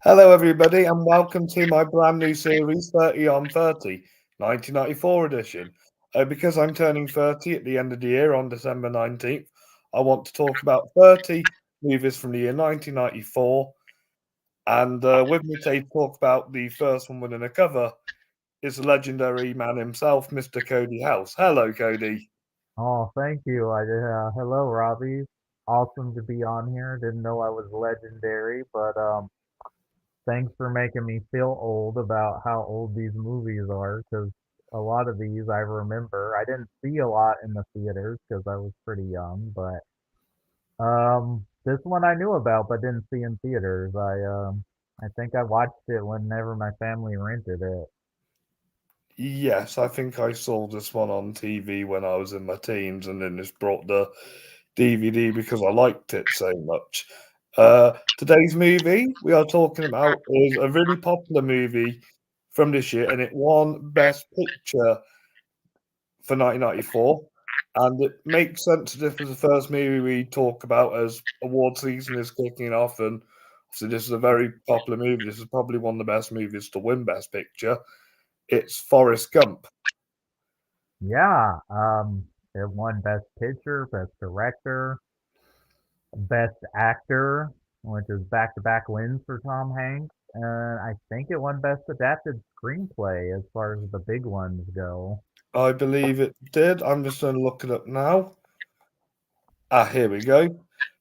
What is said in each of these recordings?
Hello, everybody, and welcome to my brand new series, 30 on 30, 1994 edition. Because I'm turning 30 at the end of the year on December 19th, I want to talk about 30 movies from the year 1994. And with me today to talk about the first one winning a cover is the legendary man himself, Mr. Cody House. Hello, Cody. Oh, thank you. Hello, Robbie. Awesome to be on here. Didn't know I was legendary, but thanks for making me feel old about how old these movies are, because a lot of these I remember. I didn't see a lot in the theaters because I was pretty young, but this one I knew about but didn't see in theaters. I think I watched it whenever my family rented it. Yes, I think I saw this one on TV when I was in my teens and then just brought the DVD because I liked it so much. Today's movie we are talking about is a really popular movie from this year and it won Best Picture for 1994. And it makes sense that this was the first movie we talk about as award season is kicking off. And obviously, this is a very popular movie. This is probably one of the best movies to win Best Picture. It's Forrest Gump. Yeah, it won Best Picture, Best Director, Best Actor, which is back-to-back wins for Tom Hanks, and I think it won Best Adapted Screenplay as far as the big ones go. I believe it did. I'm just going to look it up now. Ah, here we go.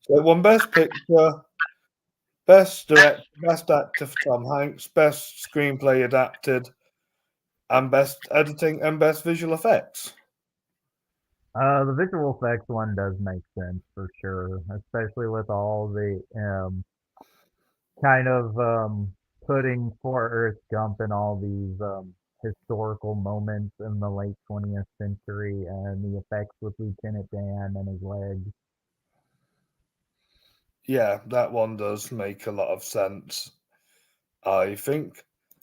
So it won Best Picture, Best Actor for Tom Hanks, Best Screenplay Adapted, and Best Editing and Best Visual Effects. The visual effects one does make sense for sure, especially with all the kind of putting Forrest Gump in all these historical moments in the late 20th century and the effects with Lieutenant Dan and his legs. Yeah, that one does make a lot of sense, I think.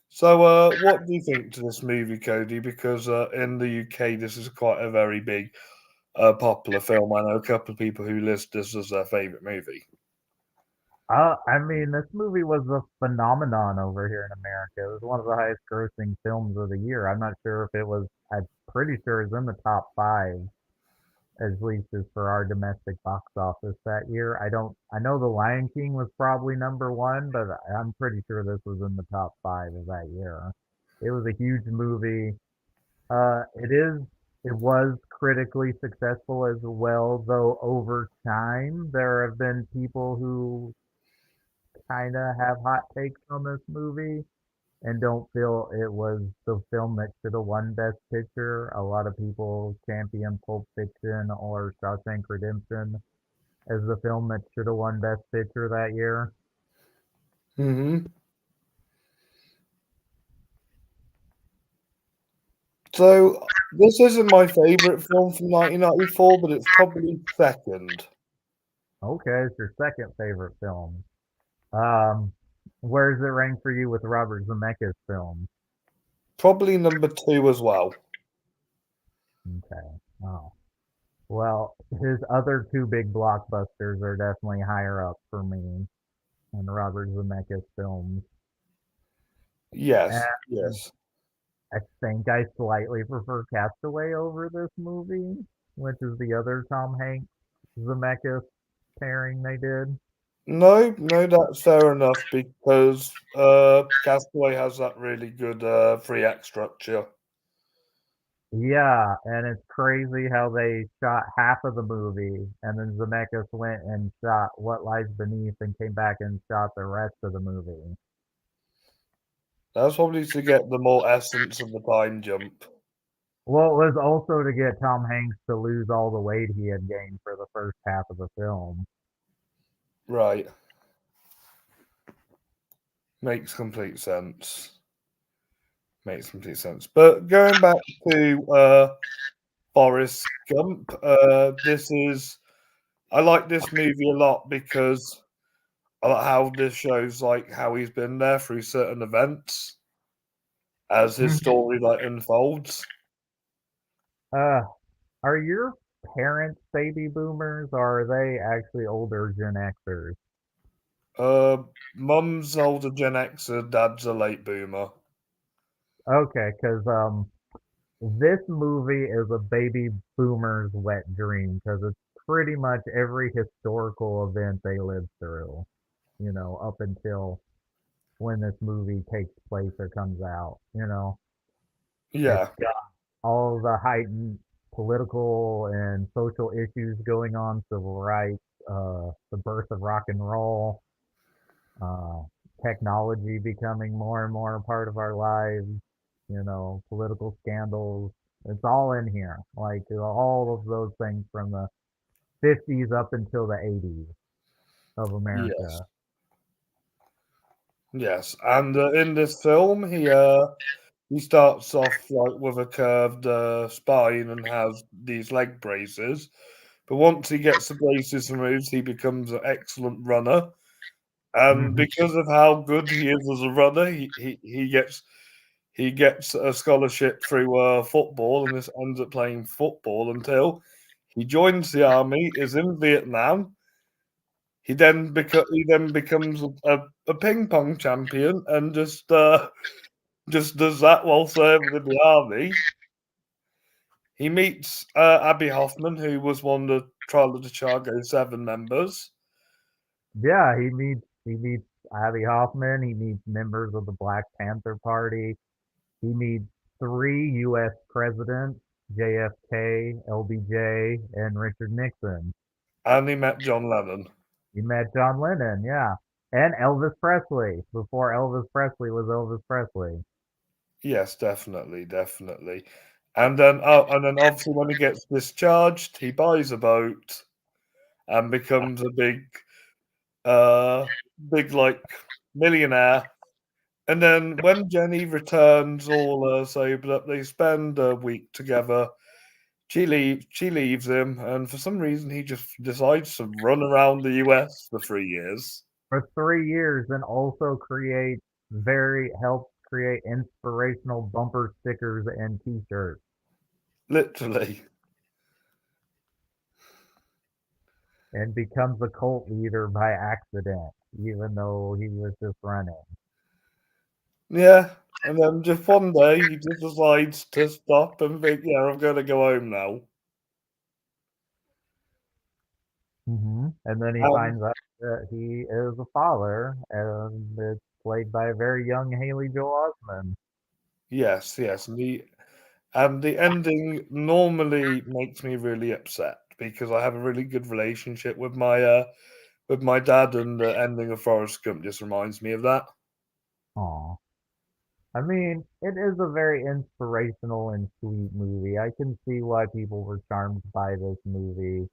So, what do you think to this movie, Cody? Because in the UK, this is quite a very big, popular film. I know a couple of people who list this as their favorite movie. I mean, this movie was a phenomenon over here in America. It was one of the highest grossing films of the year. I'm not sure if it was, I'm pretty sure it's in the top five, at least as for our domestic box office that year. I know The Lion King was probably number one, but I'm pretty sure this was in the top five of that year. It was a huge movie. It was critically successful as well, though over time there have been people who kind of have hot takes on this movie and don't feel it was the film that should have won Best Picture. A lot of people champion Pulp Fiction or Shawshank Redemption as the film that should have won Best Picture that year. Hmm. So, this isn't my favorite film from 1994, but it's probably second. Okay, it's your second favorite film. Um, where does it rank for you with Robert Zemeckis' films? Probably number two as well. Okay. Oh. Well, his other two big blockbusters are definitely higher up for me than Robert Zemeckis' films. Yes, And yes. I think I slightly prefer Castaway over this movie, which is the other Tom Hanks Zemeckis pairing they did. No, no, that's fair enough because Castaway has that really good free act structure. Yeah, and it's crazy how they shot half of the movie, and then Zemeckis went and shot What Lies Beneath and came back and shot the rest of the movie. That's probably to get the more essence of the time jump. Well, it was also to get Tom Hanks to lose all the weight he had gained for the first half of the film. Right, makes complete sense. Makes complete sense. But going back to Forrest Gump, this is I like this movie a lot because I like how this shows like how he's been there through certain events as his story like unfolds. uh, are your parents baby boomers or are they actually older Gen Xers? Uh, Mum's older Gen Xer, Dad's a late boomer. Okay, because this movie is a baby boomer's wet dream because it's pretty much every historical event they lived through, up until when this movie takes place or comes out. It's Yeah, got all the heightened political and social issues going on, civil rights, the birth of rock and roll, uh, technology becoming more and more a part of our lives, political scandals. It's all in here. Like all of those things from the 50s up until the 80s of yes, America. yes. And in this film, he starts off like with a curved spine and has these leg braces. But once he gets the braces removed, he becomes an excellent runner. And Hmm. because of how good he is as a runner, he gets a scholarship through football, and this ends up playing football until he joins the army, is in Vietnam. He then becomes a ping pong champion and just does that while serving in the army. He meets Abby Hoffman, who was one of the Trial of the Chicago 7 members, Yeah, he meets Abby Hoffman. He meets members of the Black Panther Party. He meets three U.S. presidents: JFK, LBJ, and Richard Nixon. and he met John Lennon. He met John Lennon, yeah, and Elvis Presley before Elvis Presley was Elvis Presley. Yes, definitely, definitely. And then obviously when he gets discharged, he buys a boat and becomes a uh, big like millionaire. And then when Jenny returns, all sobered up, they spend a week together. She leaves him, and for some reason he just decides to run around the US for 3 years. For 3 years, and also helps create inspirational bumper stickers and T-shirts, Literally. and becomes a cult leader by accident, even though he was just running. Yeah. And then just one day he just decides to stop and think, yeah, I'm gonna go home now. And then he Um, finds out that he is a father, and it's played by a very young Haley Joel Osment. yes, yes. And the ending normally makes me really upset because I have a really good relationship with my dad, and the ending of Forrest Gump just reminds me of that. Aw. I mean, it is a very inspirational and sweet movie. I can see why people were charmed by this movie.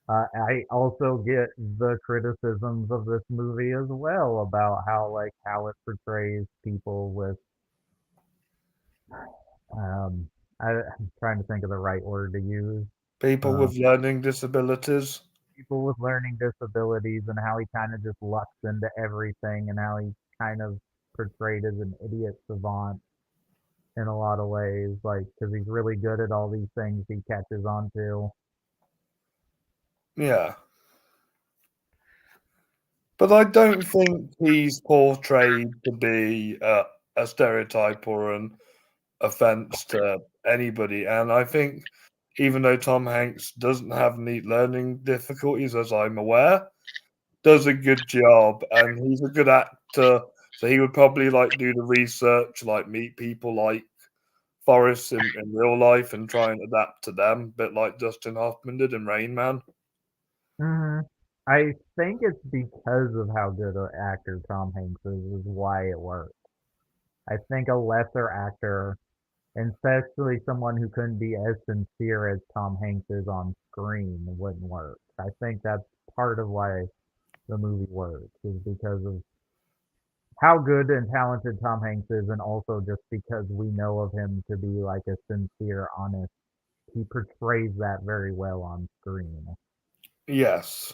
I also get the criticisms of this movie as well about how it portrays people with um I'm trying to think of the right word to use. People Uh, with learning disabilities. People with learning disabilities and how he kind of just lucks into everything and how he kind of portrayed as an idiot savant in a lot of ways, like because he's really good at all these things he catches on to. Yeah. But I don't think he's portrayed to be a stereotype or an offense to anybody. And I think even though Tom Hanks doesn't have any learning difficulties, as I'm aware, does a good job, and he's a good actor. So he would probably like do the research, like meet people like Forrest in real life and try and adapt to them, a bit like Dustin Hoffman did in Rain Man. Hmm. I think it's because of how good an actor Tom Hanks is why it works. I think a lesser actor, and especially someone who couldn't be as sincere as Tom Hanks is on screen, wouldn't work. I think that's part of why the movie works, is because of how good and talented Tom Hanks is, and also just because we know of him to be like a sincere, honest. He portrays that very well on screen. Yes.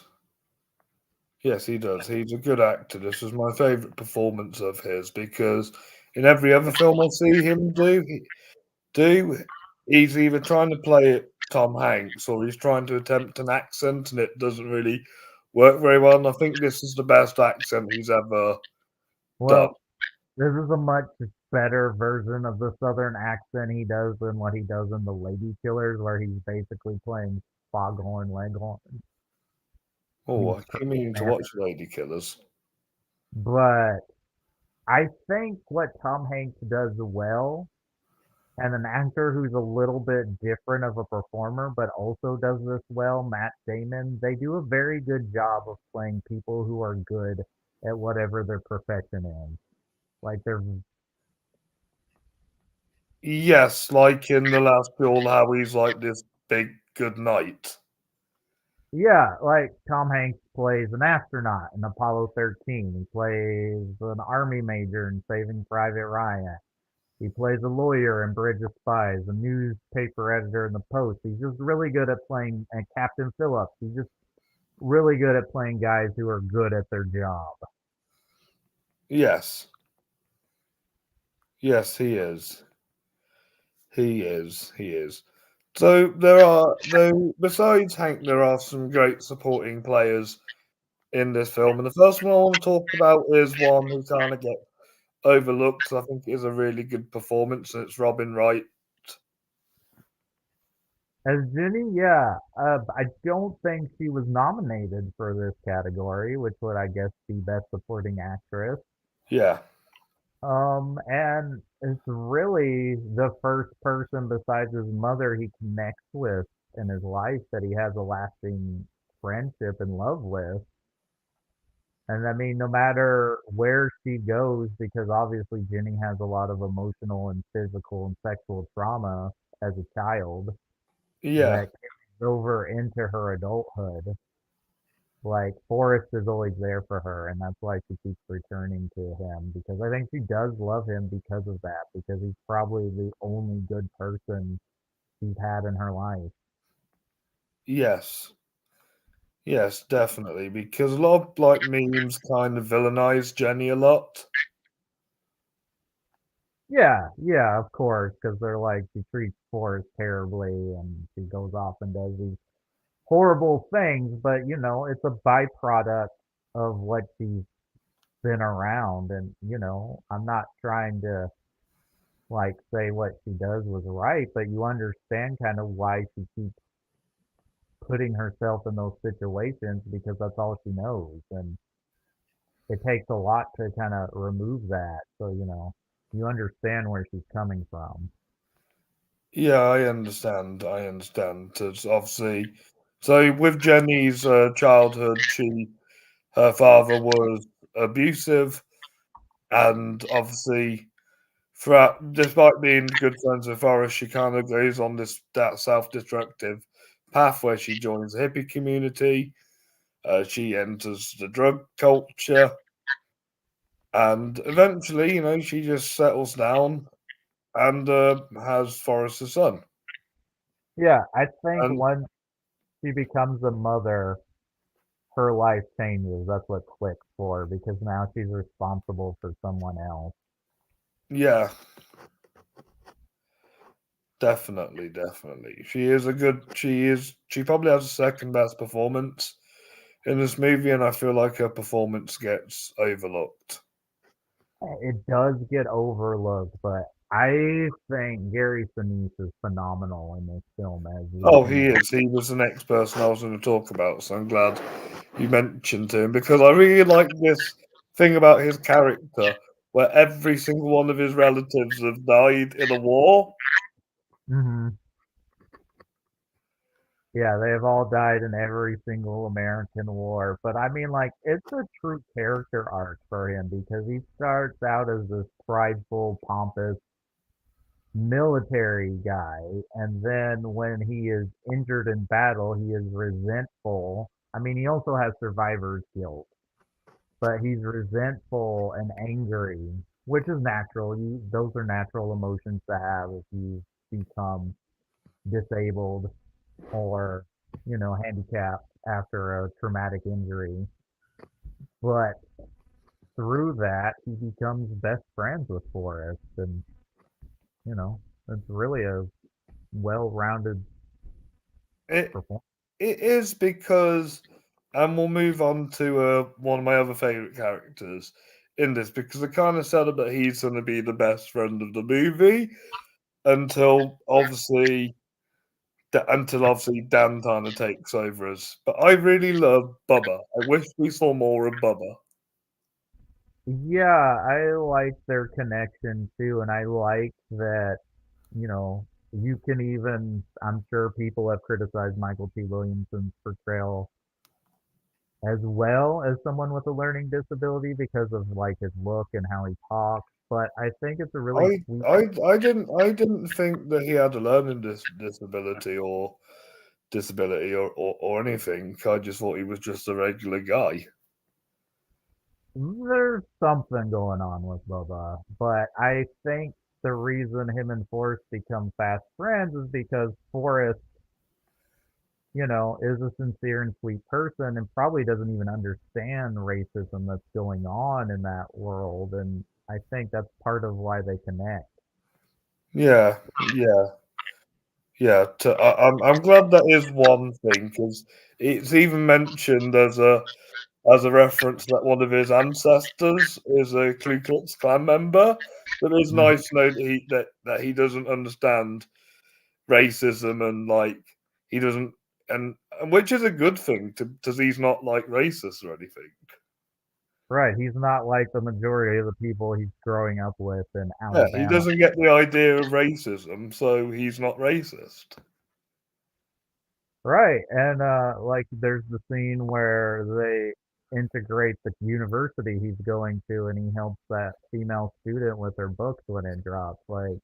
Yes, he does. He's a good actor. This was my favourite performance of his because in every other film I see him do, he's either trying to play it Tom Hanks or he's trying to attempt an accent and it doesn't really worked very well, and I think this is the best accent he's ever done. Well, this is a much better version of the southern accent he does than what he does in the Lady Killers, where he's basically playing Foghorn Leghorn. Oh, He's I keep Colonel meaning to watch Sanders. Lady Killers. But I think what Tom Hanks does well, and an actor who's a little bit different of a performer, but also does this well, Matt Damon, they do a very good job of playing people who are good at whatever their profession is. Like they're Yes, like in the last duel, how he's like this big good knight. Yeah, like Tom Hanks plays an astronaut in Apollo 13. He plays an army major in Saving Private Ryan. He plays a lawyer in Bridge of Spies, a newspaper editor in The Post. He's just really good at playing, and Captain Phillips. He's just really good at playing guys who are good at their job. Yes, yes, he is. He is. He is. So there are, though, besides Hank, there are some great supporting players in this film, and the first one I want to talk about is one who kind of gets overlooked. I think it is a really good performance, and it's Robin Wright. As Ginny, yeah, I don't think she was nominated for this category, which would, I guess, be Best Supporting Actress. Yeah, And it's really the first person besides his mother he connects with in his life that he has a lasting friendship and love with. And I mean, no matter where she goes, because obviously Jenny has a lot of emotional and physical and sexual trauma as a child yeah, that carries over into her adulthood. Like Forrest is always there for her, and that's why she keeps returning to him because I think she does love him because of that, because he's probably the only good person she's had in her life. yes, yes, definitely. Because a lot of like memes kind of villainize Jenny a lot. Yeah, yeah, of course, because they're like she treats Forrest terribly, and she goes off and does these horrible things, but it's a byproduct of what she's been around, and I'm not trying to like say what she does was right, but you understand kind of why she keeps putting herself in those situations because that's all she knows. And it takes a lot to kind of remove that. So, you understand where she's coming from. Yeah, I understand. I understand. It's obviously, so with Jenny's childhood, her father was abusive, and obviously, throughout, despite being good friends with Forrest, she kind of goes on that self-destructive path where she joins the hippie community. She enters the drug culture, and eventually, she just settles down and has Forrest a son. Yeah, I think And once she becomes a mother, her life changes. That's what clicks for her because now she's responsible for someone else. yeah, definitely, definitely. She probably has the second best performance in this movie, and I feel like her performance gets overlooked. It does get overlooked, but I think Gary Sinise is phenomenal in this film as Oh, he Lieutenant. is. He was the next person I was going to talk about, so I'm glad you mentioned him because I really like this thing about his character where every single one of his relatives have died in a war. Hmm. Yeah, they have all died in every single American war. But I mean, like, it's a true character arc for him because he starts out as this prideful, pompous military guy. And then when he is injured in battle, he is resentful. I mean, he also has survivor's guilt, but he's resentful and angry, which is natural. Those are natural emotions to have if you become disabled or handicapped after a traumatic injury. But through that, he becomes best friends with Forrest, and you know, it's really a well-rounded It performance. it is because And we'll move on to one of my other favorite characters in this because they kind of set up that he's going to be the best friend of the movie until obviously Dan kind of takes over us. But I really love Bubba. I wish we saw more of Bubba. Yeah, I like their connection too, and I like that, you can even, I'm sure people have criticized Michael T. Williamson's portrayal as well as someone with a learning disability because of like his look and how he talks, but I think it's a really I sweet. I didn't think that he had a learning disability or anything. I just thought he was just a regular guy. There's something going on with Boba, but I think the reason him and Forrest become fast friends is because Forrest, is a sincere and sweet person and probably doesn't even understand racism that's going on in that world. And I think that's part of why they connect. Yeah, yeah, yeah. I'm glad that is one thing because it's even mentioned as a reference that one of his ancestors is a Ku Klux Klan member. But it's Mhm. nice to know that he doesn't understand racism and like he doesn't and which is a good thing to because he's not like racist or anything. Right. He's not like the majority of the people he's growing up with in Yeah, he Alabama. doesn't get the idea of racism, so he's not racist. Right. And like there's the scene where they integrate the university he's going to and he helps that female student with her books when it drops. Like,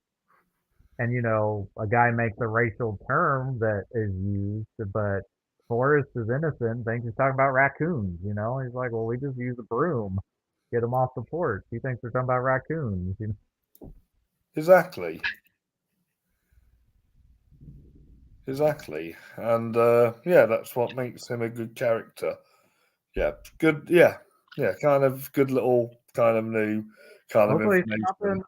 and a guy makes a racial term that is used, but Forrest is innocent, thinks he's talking about raccoons, He's like, well, we just use a broom, get them off the porch. He thinks we're talking about raccoons. Exactly, exactly, and yeah, that's what makes him a good character. Yeah, good. Yeah, yeah, kind of good little kind of new kind of Also, he's stopping information.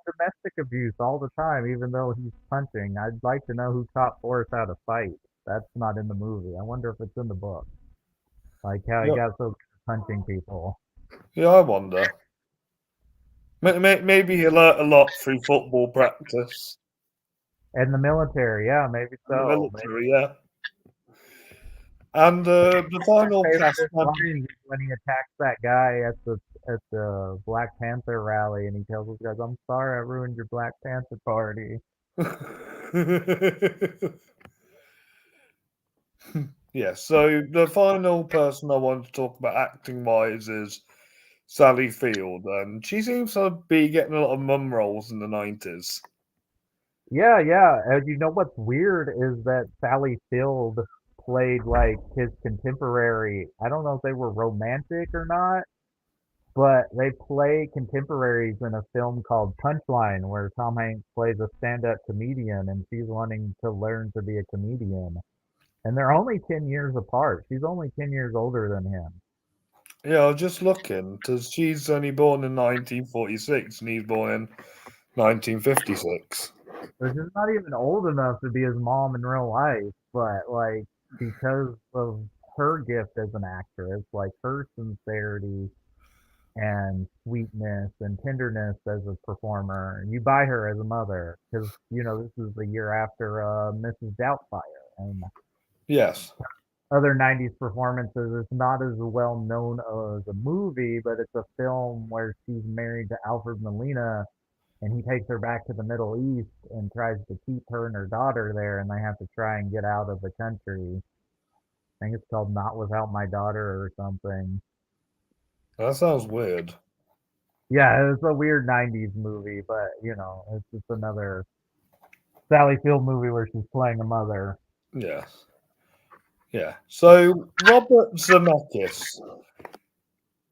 domestic abuse all the time, even though he's punching. I'd like to know who taught Forrest how to fight. That's not in the movie. I wonder if it's in the book. Like how he Yeah, got so good at punching people. yeah, I wonder. Maybe he learnt a lot through football practice In the military, yeah, maybe in the so. Maybe military. Yeah, and the one of final my cast favorite lines is when he attacks that guy at the Black Panther rally, and he tells those guys, "I'm sorry, I ruined your Black Panther party." Yeah, so the final person I want to talk about acting wise is Sally Field, and she seems to be getting a lot of mum roles in the 90s. Yeah, yeah. And you know what's weird is that Sally Field played like his contemporary. I don't know if they were romantic or not, but they play contemporaries in a film called Punchline, where Tom Hanks plays a stand-up comedian and she's wanting to learn to be a comedian. And they're only 10 years apart. She's only 10 years older than him. Yeah, I was just looking, because she's only born in 1946 and he's born in 1956. So she's not even old enough to be his mom in real life, but like because of her gift as an actress, like her sincerity and sweetness and tenderness as a performer, you buy her as a mother because this is the year after Mrs. Doubtfire and Yes. other 90s performances. It's not as well known as a movie, but it's a film where she's married to Alfred Molina and he takes her back to the Middle East and tries to keep her and her daughter there, and they have to try and get out of the country. I think it's called Not Without My Daughter or something. That sounds weird. Yeah, it's a weird 90s movie, but it's just another Sally Field movie where she's playing a mother. Yes. Yeah. So, Robert Zemeckis,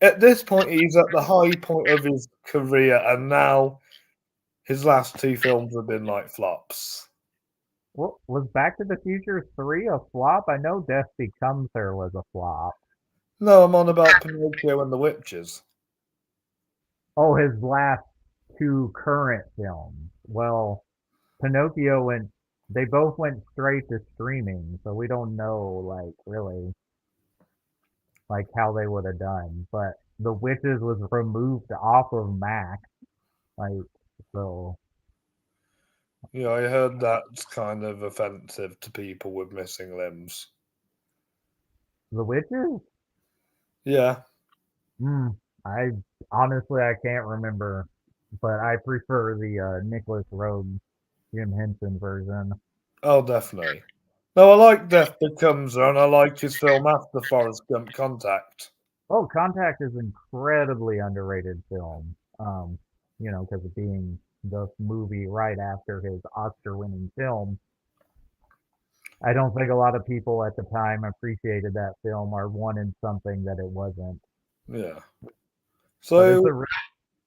at this point, he's at the high point of his career, and now his last two films have been like flops. Well, was Back to the Future 3 a flop? I know Death Becomes Her was a flop. No, I'm on about Pinocchio and the Witches. Oh, his last two current films. Well, Pinocchio went, they both went straight to streaming, so we don't know, like, really. like how they would have done. But the Witches was removed off of Mac, like so. Yeah, I heard that's kind of offensive to people with missing limbs. The Witches? Yeah. Hmm. I honestly I can't remember, but I prefer the Nicholas Rogue, Jim Henson version. Oh, definitely. No, I like Death Becomes Her, and I like his film after Forrest Gump, Contact. Oh, Contact is incredibly underrated film. Because of being the movie right after his Oscar-winning film. I don't think a lot of people at the time appreciated that film or wanted something that it wasn't. Yeah. But it's So a really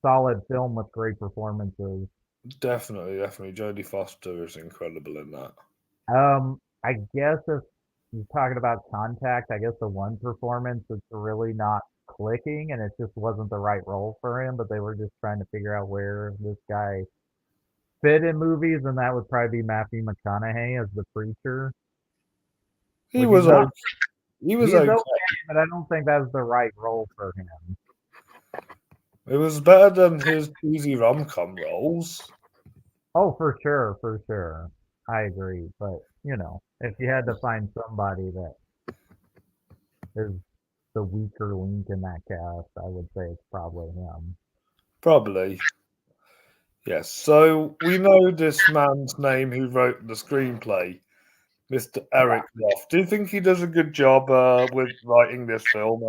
solid film with great performances. definitely, Jodie Foster is incredible in that. I guess if you're talking about Contact, I guess the one performance that's really not clicking and it just wasn't the right role for him, but they were just trying to figure out where this guy fit in movies, and that would probably be Matthew McConaughey as the preacher, He which he's was not. okay. He was He's okay. okay, but I don't think that's the right role for him. It was better than his cheesy rom-com roles. Oh, for sure, for sure. I agree. But, if you had to find somebody that is the weaker link in that cast, I would say it's probably him. Probably. Yes. So we know this man's name who wrote the screenplay, Mr. Yeah. Eric Roth. Do you think he does a good job with writing this film?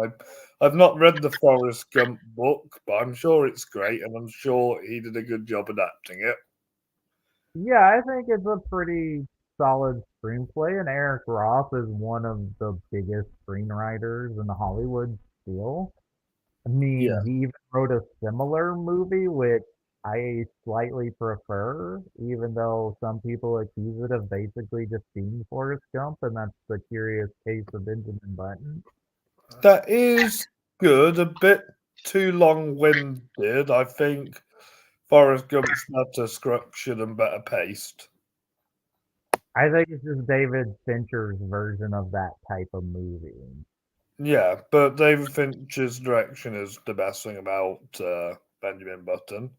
I've not read the Forrest Gump book, but I'm sure it's great, and I'm sure he did a good job adapting it. Yeah, I think it's a pretty solid screenplay, and Eric Roth is one of the biggest screenwriters in Hollywood still. I Yeah. mean, he even wrote a similar movie, which I slightly prefer, even though some people accuse it of basically just being Forrest Gump, and that's The Curious Case of Benjamin Button. That is good. A bit too long-winded. I think Forrest Gump's better structured and better paced. I think it's just David Fincher's version of that type of movie. Yeah, but David Fincher's direction is the best thing about Benjamin Button.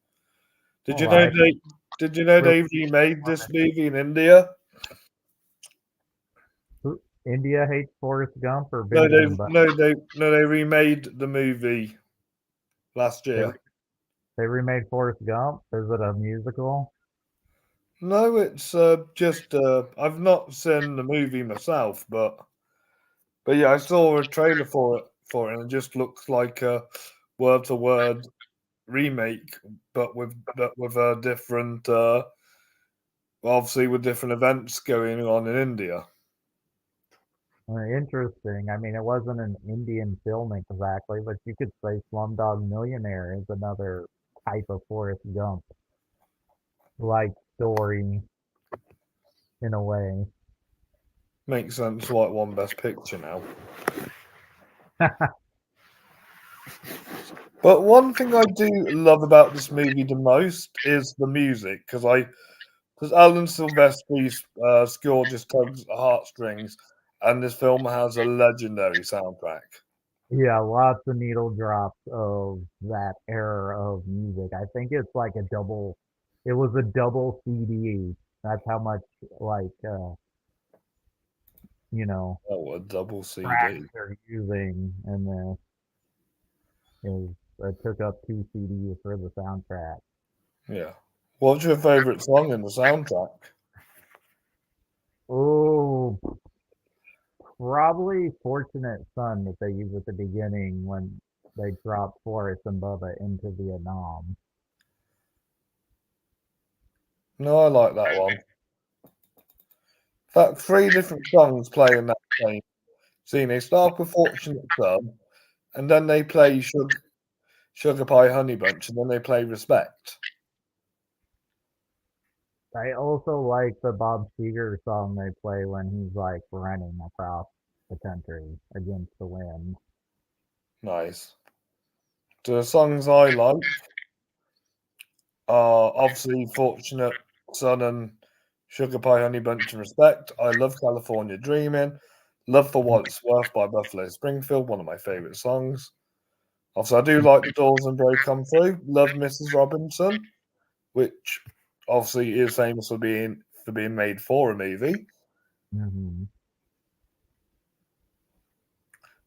Did you Well, know I they did you know really they remade this movie in India? India hates Forrest Gump or No, they Benjamin Button. no they no they remade the movie last They year. re- they remade Forrest Gump. Is it a musical? No, it's just I've not seen the movie myself, but yeah, I saw a trailer for it, and it just looks like a word to word remake, but with a different obviously with different events going on in India. Interesting. I mean, it wasn't an Indian film exactly, but you could say Slumdog Millionaire is another type of Forrest Gump like story in a way. Makes sense why it won Best Picture now. But one thing I do love about this movie the most is the music, because Alan Silvestri's score just tugs at the heartstrings, and this film has a legendary soundtrack. Yeah, lots of needle drops of that era of music. I think it's like it was a double CD. That's how much like you know, Oh, a double tracks CD. they're using and is it took up two CDs for the soundtrack. Yeah. What's your favourite song in the soundtrack? Oh, probably Fortunate Son that they use at the beginning when they drop Forrest and Bubba into Vietnam. No, I like that one. In fact, three different songs play in that same scene. They start with Fortunate Son, and then they play Sugar Pie Honey Bunch, and then they play Respect. I also like the Bob Seger song they play when he's like running across the country against the wind. Nice. The songs I like are obviously Fortunate Son and Sugar Pie Honey Bunch and Respect. I love California Dreaming. Love for What It's Worth by Buffalo Springfield, one of my favourite songs. Also, I do like The Doors and Break On Through. Love Mrs. Robinson, which obviously is famous for being made for a movie. Hmm.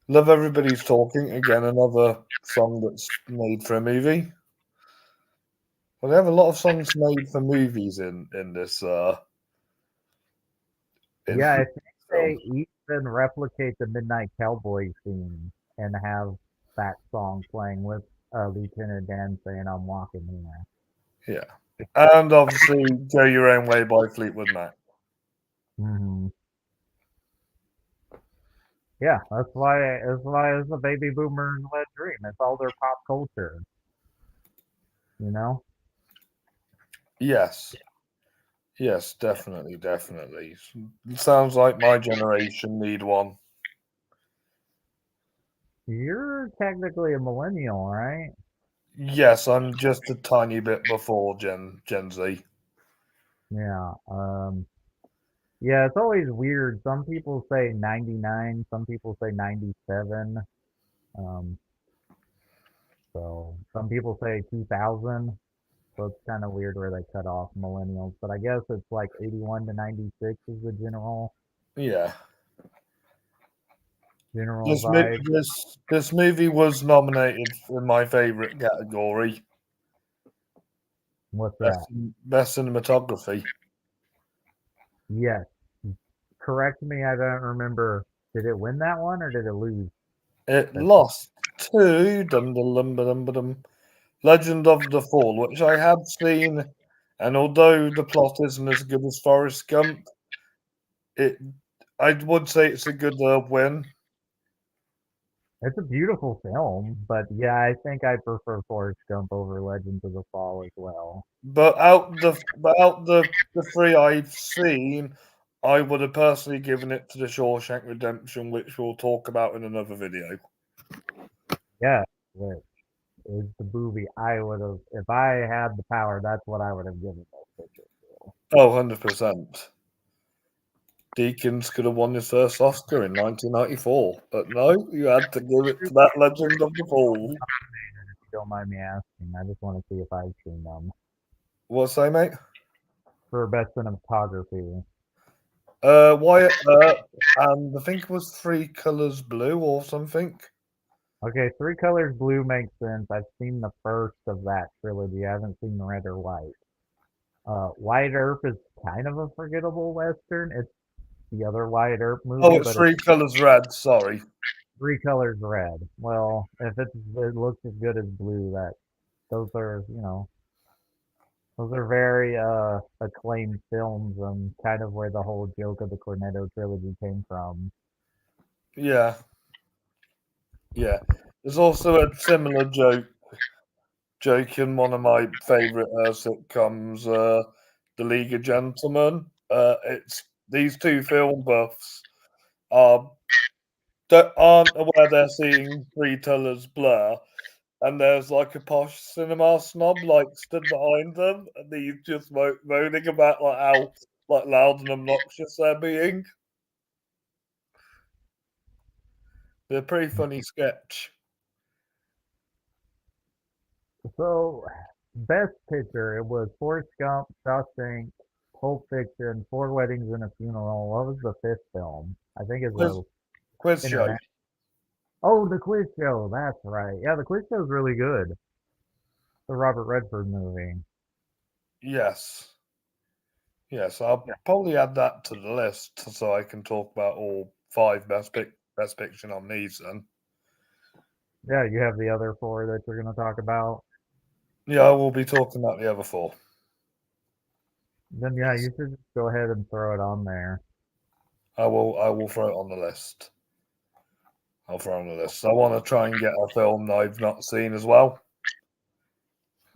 Love Everybody's Talking, again another song that's made for a movie. Well, they have a lot of songs made for movies in this in Yeah, I this think film. they even replicate the Midnight Cowboy scene and have that song playing with Lieutenant Dan saying, "I'm walking here." Yeah, and obviously Go Your Own Way by Fleetwood Mac. Hmm. Yeah, that's why it's a baby boomer's wet dream. It's all their pop culture, you know. Yes, yes, definitely, definitely. Sounds like my generation need one. You're technically a millennial, right? Yes, I'm just a tiny bit before Gen Z. Yeah. Yeah, it's always weird. Some people say 99, some people say 97. Um, so some people say 2000. So it's kind of weird where they cut off millennials, but I guess it's like 81 to 96 is the Yeah. general This mo- vibe. this this movie was nominated for my favorite category, What's that? best cinematography. Yes. Correct me, I don't remember. Did it win that one or did it lose? It That lost to Dum Dum Dum Dum Dum Legend of the Fall, which I had seen, and although the plot isn't as good as Forrest Gump, it I would say it's a good win. it's a beautiful film, but yeah, I think I prefer Forrest Gump over Legends of the Fall as well. But out the three I've seen, I would have personally given it to the Shawshank Redemption, which we'll talk about in another video. Yeah, it is the movie I would have, if I had the power, that's what I would have given those pictures to. Oh, 100%. Deakins could have won his first Oscar in 1994, but no, you had to give it to that Legend of the Fall. If you don't mind me asking, I just want to see if I've seen them What's that, mate? for best cinematography. Wyatt Earp, and I think it was Three Colors Blue or something. Okay, Three Colors Blue makes sense. I've seen the first of that trilogy. I haven't seen Red or White. White Earp is kind of a forgettable Western. It's the other Wyatt Earp Oh, movie, it's but it's Three Colors Red, sorry. Three Colors Red. Well, if it looks as good as Blue, that those are those are very acclaimed films and kind of where the whole joke of the Cornetto trilogy came from. Yeah, yeah. There's also a similar joke in one of my favourite sitcoms, The League of Gentlemen. It's these two film buffs are aren't aware they're seeing three colours blur, and there's like a posh cinema snob like stood behind them, and he's just moaning about like how like loud and obnoxious they're being. They're a pretty funny sketch. So, best picture, it was Forrest Gump, Shawshank, Pulp Fiction, Four Weddings and a Funeral. What was the fifth film? I think it's Quiz a quiz show. internet. Oh, the quiz show. That's right. Yeah, the quiz show is really good. The Robert Redford movie. Yes. Yes, I'll probably add that to the list so I can talk about all five best picture nominees then. Yeah, you have the other four that you're going to talk about. Yeah, I will be talking about the other four. Then yeah, Yes. you should just go ahead and throw it on there. I will throw it on the list. I'll throw it on the list. I want to try and get a film that I've not seen as well.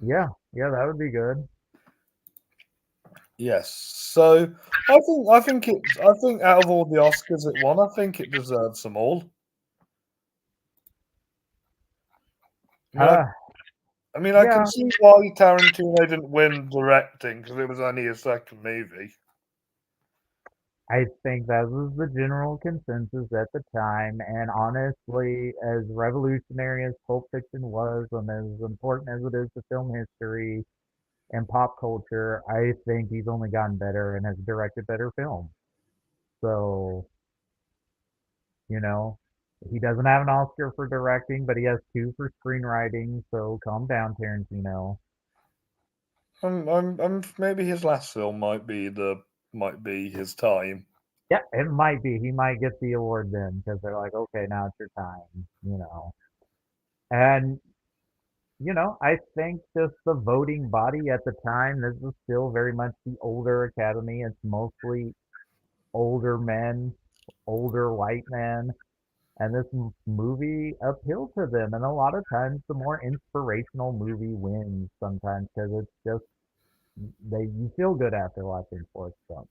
Yeah, yeah, that would be good. Yes. So I think out of all the Oscars it won, I think it deserves them all. I mean, I, Uh, I mean, I can yeah, see why Tarantino didn't win directing because it was only his second movie. I think that was the general consensus at the time, and honestly, as revolutionary as Pulp Fiction was, and as important as it is to film history and pop culture, I think he's only gotten better and has directed better films. So, you know, he doesn't have an Oscar for directing, but he has two for screenwriting, so calm down, Tarantino. Maybe his last film might be his time. Yeah, it might be. He might get the award then because they're like, okay, now it's your time. And I think just the voting body at the time, this was still very much the older academy. It's mostly older men, older white men, and this movie appealed to them. And a lot of times, the more inspirational movie wins sometimes because it's just you feel good after watching Forrest Gump.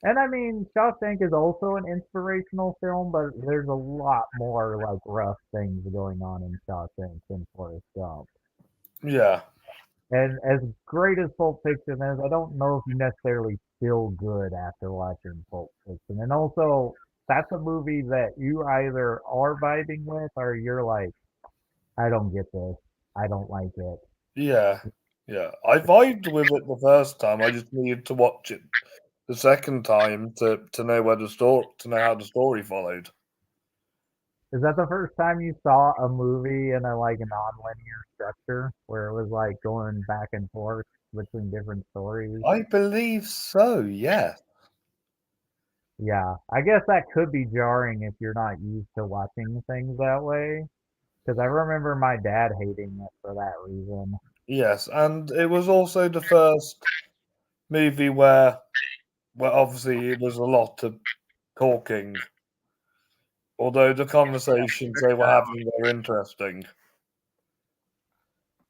And I mean, Shawshank is also an inspirational film, but there's a lot more like rough things going on in Shawshank than Forrest Gump. Yeah, And as great as Pulp Fiction is, I don't know if you necessarily feel good after watching Pulp Fiction. And also, that's a movie that you either are vibing with or you're like, I don't get this. I don't like it. yeah, yeah. I vibed with it the first time. I just needed to watch it the second time to know where the story to know how the story followed. Is that the first time you saw a movie in a like a non-linear structure where it was like going back and forth between different stories? I believe so. Yeah, Yeah, I guess that could be jarring if you're not used to watching things that way. Because I remember my dad hating it for that reason. yes, and it was also the first movie where obviously it was a lot of talking, although the conversations they were having were interesting.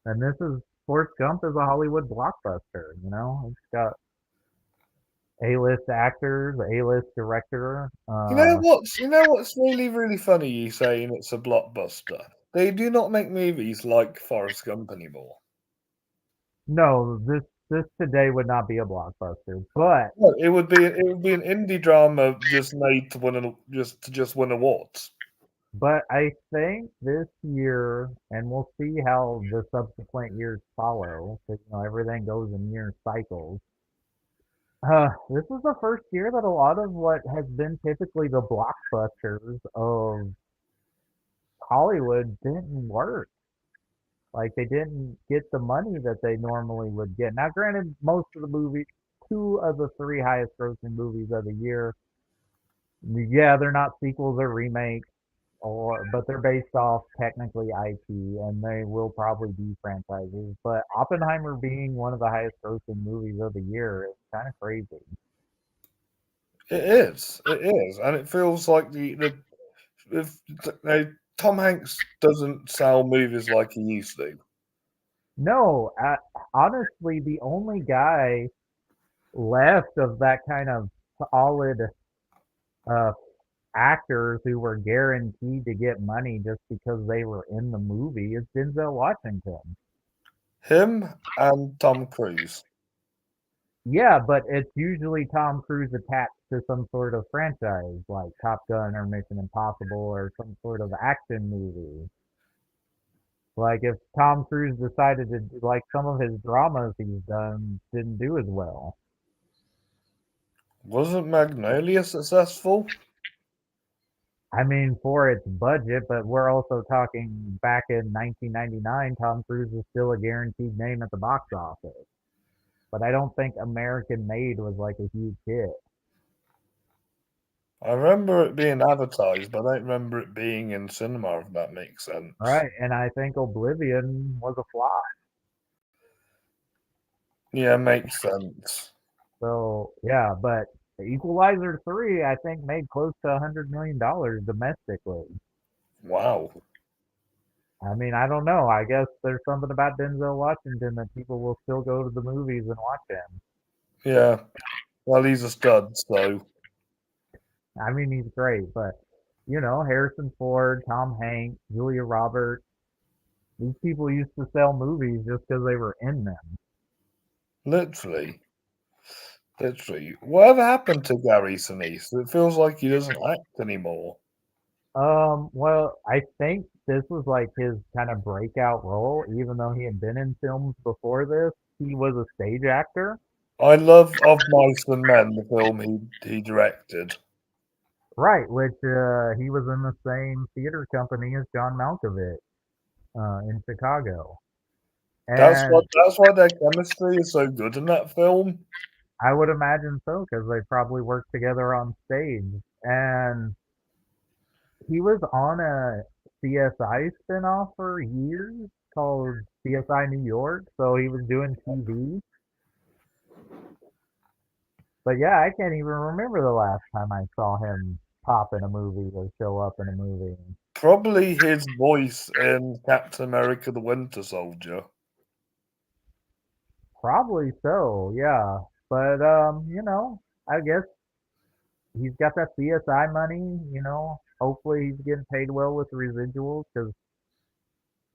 And this is Forrest Gump is a Hollywood blockbuster. It's got A-list actors, A-list director. You know what's really funny you saying it's a blockbuster? They do not make movies like Forrest Gump anymore. No, this today would not be a blockbuster, but No, it would be an indie drama just made to just win awards. I think this year, and we'll see how the subsequent years follow, because everything goes in year cycles. This is the first year that a lot of what has been typically the blockbusters of Hollywood didn't work. Like they didn't get the money that they normally would get. Now, granted, most of the movies, two of the three highest grossing movies of the year, yeah, they're not sequels or remakes, but they're based off technically IP, and they will probably be franchises. But Oppenheimer being one of the highest grossing movies of the year is kind of crazy. It is, and it feels like the if Tom Hanks doesn't sell movies like he used to. No, honestly, the only guy left of that kind of solid uh, actors who were guaranteed to get money just because they were in the movie is Denzel Washington. Him and Tom Cruise. Yeah, but it's usually Tom Cruise attached to some sort of franchise like Top Gun or Mission Impossible or some sort of action movie. Like if Tom Cruise decided to like some of his dramas he's done didn't do as well. Wasn't Magnolia successful? I mean, for its budget, but we're also talking back in 1999, Tom Cruise was still a guaranteed name at the box office. But I don't think American Made was like a huge hit. I remember it being advertised, but I don't remember it being in cinema, if that makes sense. Right, and I think Oblivion was a flop. Yeah, makes sense. So yeah, but the Equalizer 3, I think, made close to $100 million domestically. Wow. I mean, I don't know. I guess there's something about Denzel Washington that people will still go to the movies and watch him. Yeah. Well, he's a stud, so I mean, he's great, but Harrison Ford, Tom Hanks, Julia Roberts, these people used to sell movies just because they were in them. literally. Literally. Whatever happened to Gary Sinise? It feels like he doesn't act anymore. Well, I think this was like his kind of breakout role, even though he had been in films before this. He was a stage actor. I love Of Mice and Men, the film he directed. Right, which he was in the same theater company as John Malkovich in Chicago. And That's why their chemistry is so good in that film. I would imagine so because they probably worked together on stage. And he was on a CSI spinoff for years called CSI New York. So he was doing TV. But yeah, I can't even remember the last time I saw him pop in a movie or show up in a movie. Probably his voice in Captain America the Winter Soldier. Probably so, yeah. But I guess he's got that CSI money, Hopefully he's getting paid well with residuals because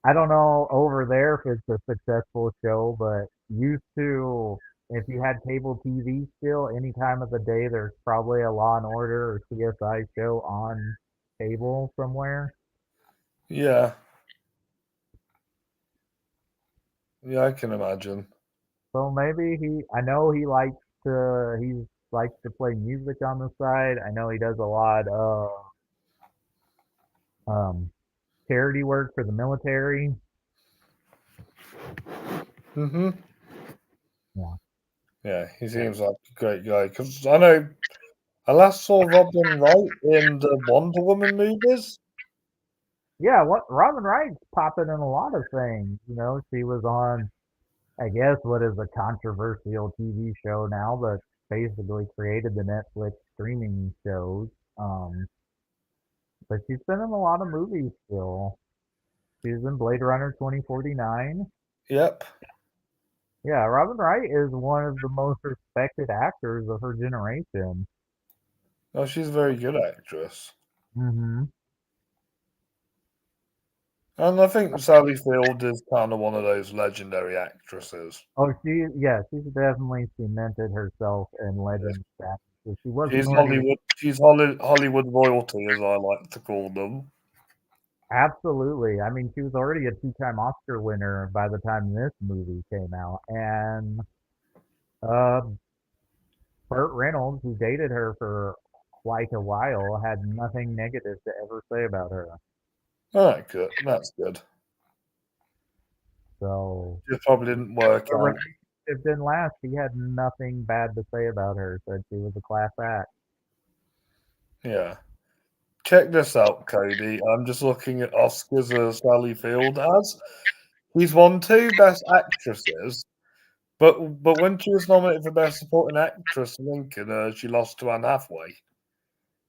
I don't know over there if it's a successful show, but used to, if you had cable TV still, any time of the day, there's probably a Law and Order or CSI show on cable somewhere. Yeah, yeah, I can imagine. So maybe I know he likes to play music on the side. I know he does a lot of um, charity work for the military. Hmm. Yeah. Yeah, he seems like a great guy. Because I know I last saw Robin Wright in the Wonder Woman movies. Yeah, what Robin Wright's popping in a lot of things. She was on, I guess, what is a controversial TV show now, but basically created the Netflix streaming shows. Um, but she's been in a lot of movies still. She's in Blade Runner 2049. Yep. Yeah, Robin Wright is one of the most respected actors of her generation. Oh, she's a very good actress. Hmm. And I think Sally Field is kind of one of those legendary actresses. Oh, yeah, she's definitely cemented herself in Yeah. legend status. So she wasn't She's already Hollywood. She's Hollywood royalty, as I like to call them. absolutely. I mean, she was already a two-time Oscar winner by the time this movie came out, and uh, Burt Reynolds, who dated her for quite a while, had nothing negative to ever say about her. All right, good. That's good. So Just probably didn't work the out. relationship didn't last. He had nothing bad to say about her. Said she was a class act. Yeah. Check this out, Cody. I'm just looking at Oscars as Sally Field has. He's won two Best Actresses, but when she was nominated for Best Supporting Actress, Lincoln, she lost to Anne Hathaway.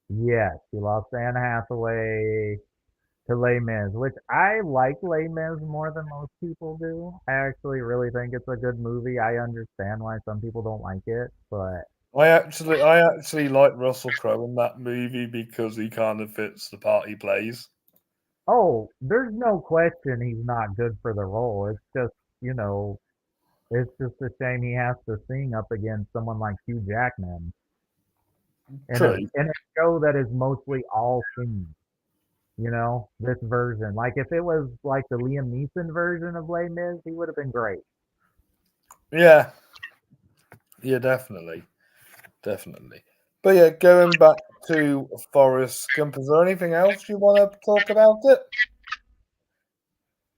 Yes, she lost Anne Hathaway to Les Mis, which I like Les Mis more than most people do. I actually really think it's a good movie. I understand why some people don't like it, but I actually like Russell Crowe in that movie because he kind of fits the part he plays. oh, there's no question he's not good for the role. You know, it's just a shame he has to sing up against someone like Hugh Jackman True. in a show that is mostly all singing. This version. Like if it was like the Liam Neeson version of Les Mis, he would have been great. Yeah. Yeah, definitely. Definitely. But yeah, going back to Forrest Gump, is there anything else you want to talk about it?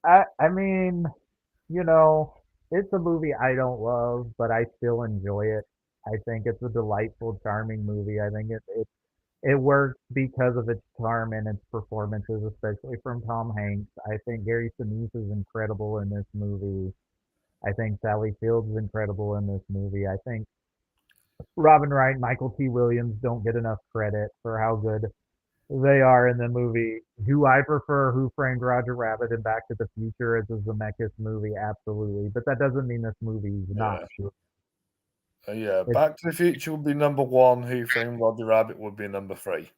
I mean, you know, it's a movie I don't love, but I still enjoy it. I think it's a delightful, charming movie. I think it works because of its charm and its performances, especially from Tom Hanks. I think Gary Sinise is incredible in this movie. I think Sally Field's incredible in this movie. I think Robin Wright and Michael T. Williams don't get enough credit for how good they are in the movie. Do I prefer Who Framed Roger Rabbit and Back to the Future as a Zemeckis movie? Absolutely. But that doesn't mean this movie is not Yeah. good. Yeah, It's Back to the Future would be number one. Who Framed Roger Rabbit would be number three.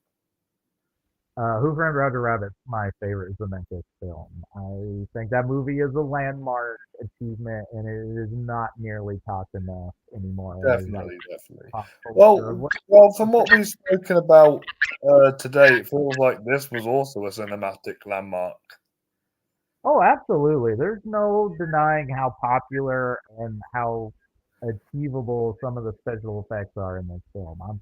Who Framed Roger Rabbit's my favorite Zemeckis film. I think that movie is a landmark achievement, and it is not nearly talked enough anymore as like Definitely, definitely. pop culture of Well, what. well, from what we've spoken about today, it feels like this was also a cinematic landmark. Oh, absolutely. There's no denying how popular and how achievable some of the special effects are in this film.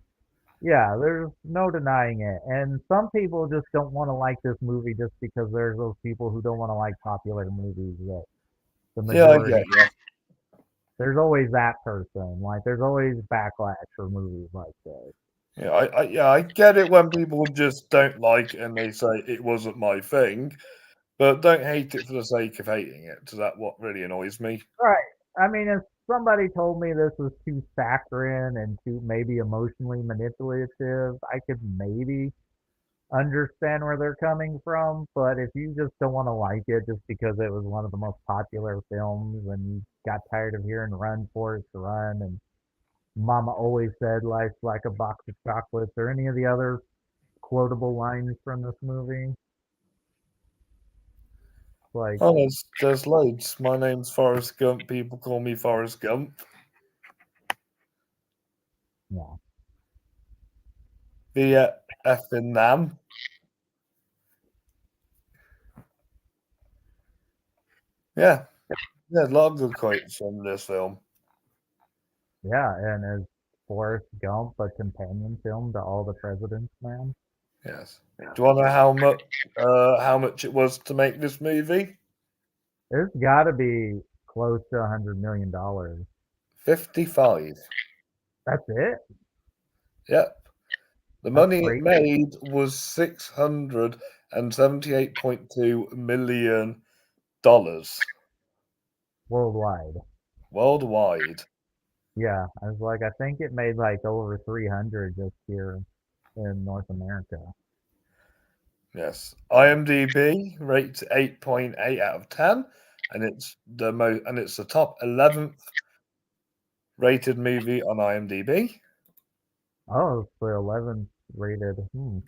Yeah, there's no denying it. And some people just don't want to like this movie just because there's those people who don't want to like popular movies that the Yeah, I get majority, you. there's always that person. Like there's always backlash for movies like this. I get it when people just don't like it and they say it wasn't my thing, but don't hate it for the sake of hating it. So that what really annoys me. Right. I mean, if somebody told me this was too saccharine and too maybe emotionally manipulative, I could maybe understand where they're coming from. But if you just don't want to like it just because it was one of the most popular films and you got tired of hearing "Run, Forrest, Run" and "Mama always said life's like a box of chocolates" or any of the other quotable lines from this movie, like, Oh, there's loads. My name's Forrest Gump. People call me Forrest Gump. yeah, The effing Nam. Yeah, yeah, a lot of good quotes from this film. yeah, and as Forrest Gump, a companion film to All the President's Man. Yes. Do you want to know how much it was to make this movie? It's got to be close to $100 million. 55. That's it. Yep. The That's money it crazy. made was $678.2 million Worldwide. worldwide. Yeah, I was like, I think it made like over 300 just here in North America. Yes. IMDb rates 8.8 out of 10, and it's the top 11th rated movie on IMDb. Oh, it's the 11th rated. Let's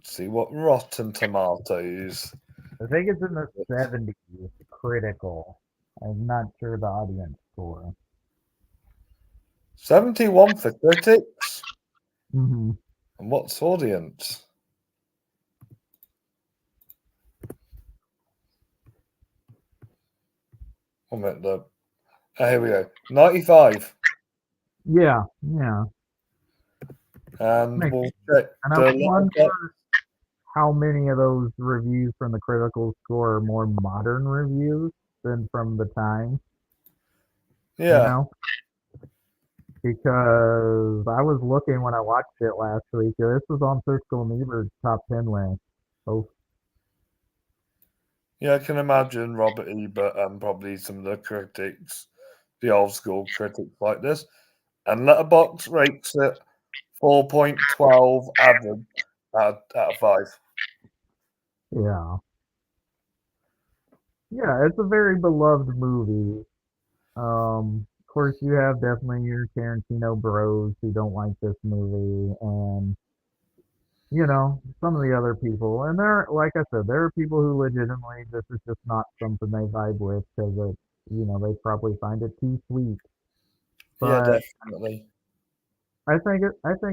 see what Rotten Tomatoes. I think it's in the 70s critical. I'm not sure the audience score. 71 for critics. Hmm. And what's audience? One minute though. Here we go. 95. Yeah, yeah. And Makes we'll sense. check And I the wonder letterbox. how many of those reviews from the critical score are more modern reviews than from the time, you Yeah. know? Because I was looking when I watched it last week. This was on Fiscal Niebuhr's top 10 list. Oh, Yeah, I can imagine Robert Ebert and probably some of the critics, the old school critics like this. And Letterbox rates it 4.12 average out of 5. yeah. Yeah, it's a very beloved movie. Of course, you have definitely your Tarantino bros who don't like this movie, and some of the other people. And there, like I said, there are people who legitimately this is just not something they vibe with because they probably find it too sweet. Yeah, But definitely. I think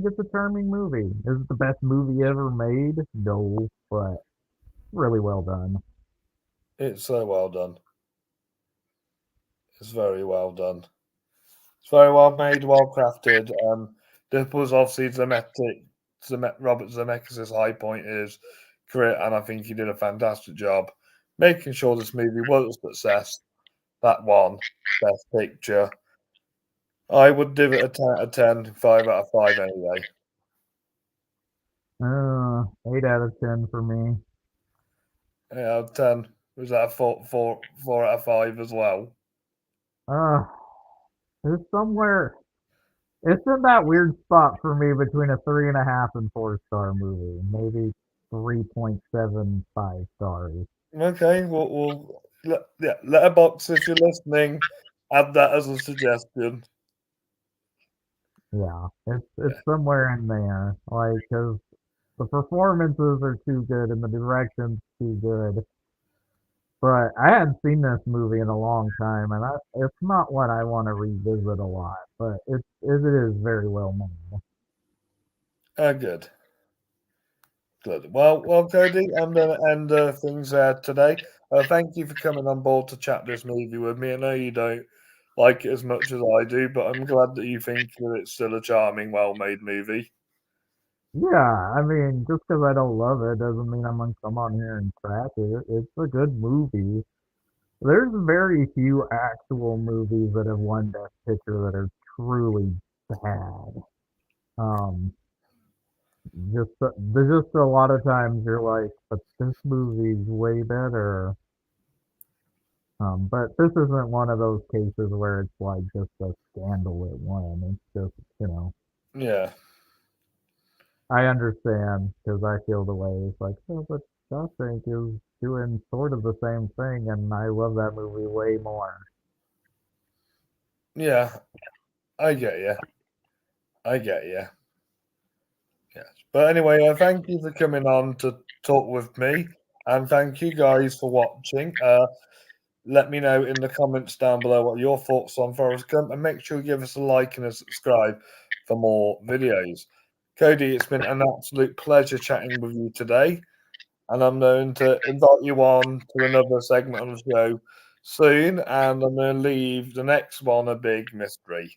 it's a charming movie. Is it the best movie ever made? No, but really well done. It's so well done. It's very well done. It's very well made, well crafted. This was obviously Robert Zemeckis' high point in his career, and I think he did a fantastic job making sure this movie was a success. That won Best Picture. I would give it a 10 out of 10, 5 out of 5 anyway. 8 out of 10 for me. 8 out of 10. Was that a 4 out of 5 as well? Uh, it's somewhere. It's in that weird spot for me between a 3.5 and 4-star movie. Maybe 3.75 stars. Okay, yeah, Letterbox, if you're listening, add that as a suggestion. Yeah, it's Yeah, somewhere in there. Like, 'cause The performances are too good and the direction's too good. But I hadn't seen this movie in a long time, and it's not one I want to revisit a lot. But it is very well made. Good. Good. Well, Cody, I'm going to end things there today. Thank you for coming on board to chat this movie with me. I know you don't like it as much as I do, but I'm glad that you think that it's still a charming, well-made movie. Yeah, I mean, just because I don't love it doesn't mean I'm gonna come on here and trash it. It's a good movie. There's very few actual movies that have won Best Picture that are truly bad. Um, there's just a lot of times you're like, but this movie's way better. But this isn't one of those cases where it's like just a scandal it won. It's just, you know, Yeah. I understand because I feel the way. It's like, oh, but Shawshank is doing sort of the same thing, and I love that movie way more. Yeah. I get you. I get you. Yes. But anyway, thank you for coming on to talk with me. And thank you guys for watching. Let me know in the comments down below what your thoughts on Forrest Gump, and make sure you give us a like and a subscribe for more videos. Cody, it's been an absolute pleasure chatting with you today, and I'm going to invite you on to another segment on the show soon, and I'm going to leave the next one a big mystery.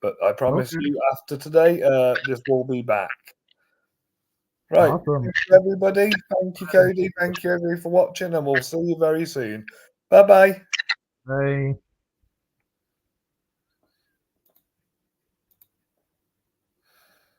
But I promise Okay, you, after today, this will be back. Right. awesome. Thank you, everybody. Thank you, Cody. Thank you, everybody, for watching, and we'll see you very soon. Bye bye. Bye.